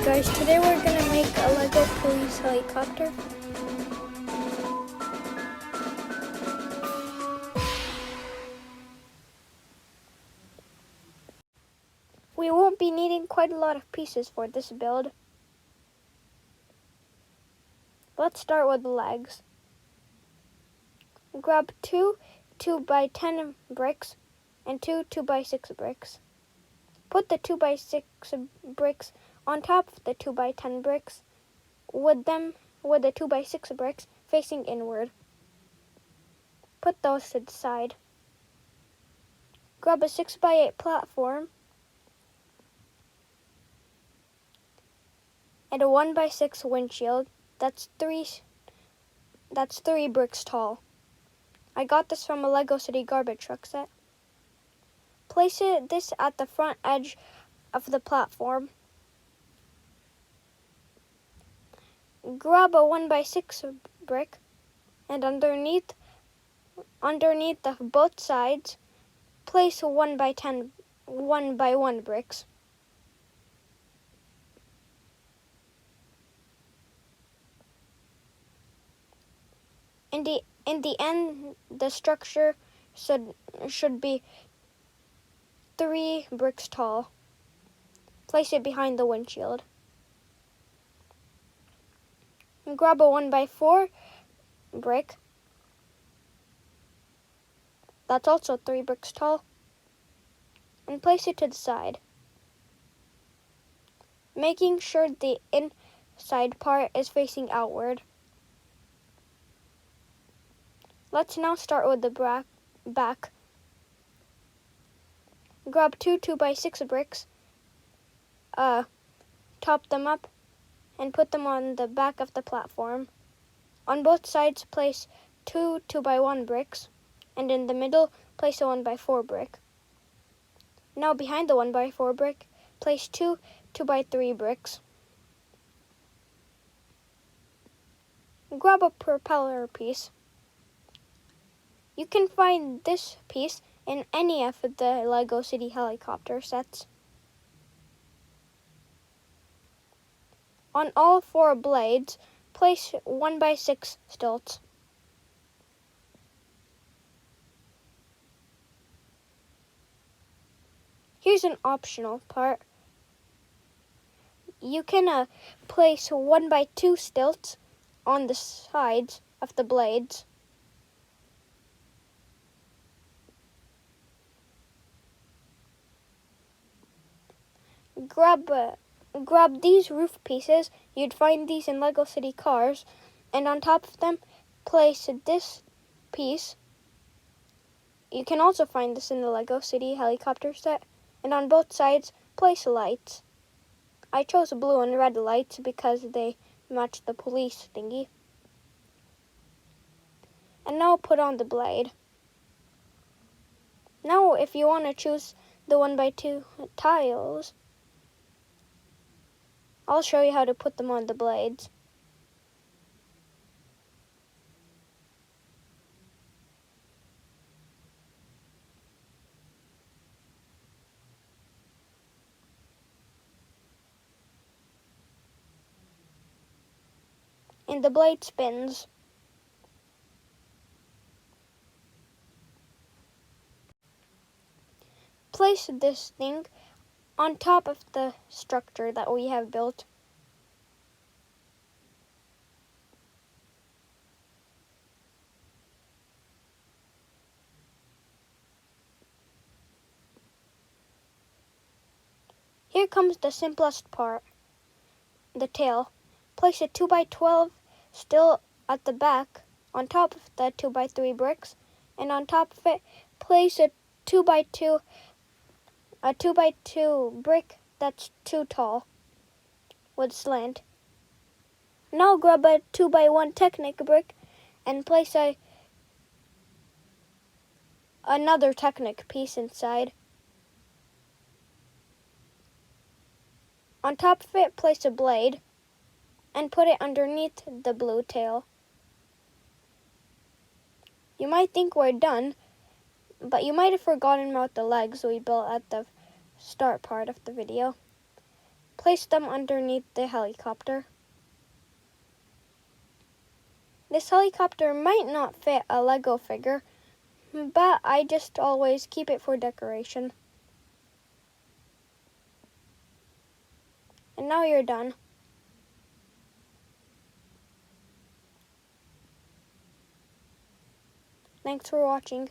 Guys, today we're gonna make a Lego police helicopter. We won't be needing quite a lot of pieces for this build. Let's start with the legs. Grab two 2x10 bricks and two 2x6 bricks. Put the 2x6 bricks on top of the 2x10 bricks with the 2x6 bricks facing inward. Put those to the side. Grab a 6x8 platform and a 1x6 windshield that's three bricks tall. I got this from a Lego City garbage truck set. Place this at the front edge of the platform. Grab a 1x6 brick and underneath both sides, place 1x10 1x1 bricks. In the end, the structure should be 3 bricks tall. Place it behind the windshield. And grab a 1x4 brick that's also 3 bricks tall and place it to the side, making sure the inside part is facing outward. Let's now start with the back. Grab two 2x6 bricks, top them up, and put them on the back of the platform. On both sides, place two 2x1 bricks, and in the middle, place a 1x4 brick. Now behind the 1x4 brick, place two 2x3 bricks. Grab a propeller piece. You can find this piece in any of the Lego City helicopter sets. On all 4 blades, place 1x6 stilts. Here's an optional part. You can place 1x2 stilts on the sides of the blades. Grab these roof pieces. You'd find these in Lego City cars, and on top of them, place this piece. You can also find this in the Lego City helicopter set, and on both sides, place lights. I chose blue and red lights because they match the police thingy. And now put on the blade. Now, if you want to choose the 1x2 tiles, I'll show you how to put them on the blades. And the blade spins. Place this thing on top of the structure that we have built. Here comes the simplest part, the tail. Place a 2x12 still at the back on top of the 2x3 bricks, and on top of it, place a 2x2 brick that's too tall with slant. Now grab a 2x1 Technic brick and place another Technic piece inside. On top of it, place a blade and put it underneath the blue tail. You might think we're done, but you might have forgotten about the legs we built at the start part of the video. Place them underneath the helicopter. This helicopter might not fit a Lego figure, but I just always keep it for decoration. And now you're done. Thanks for watching.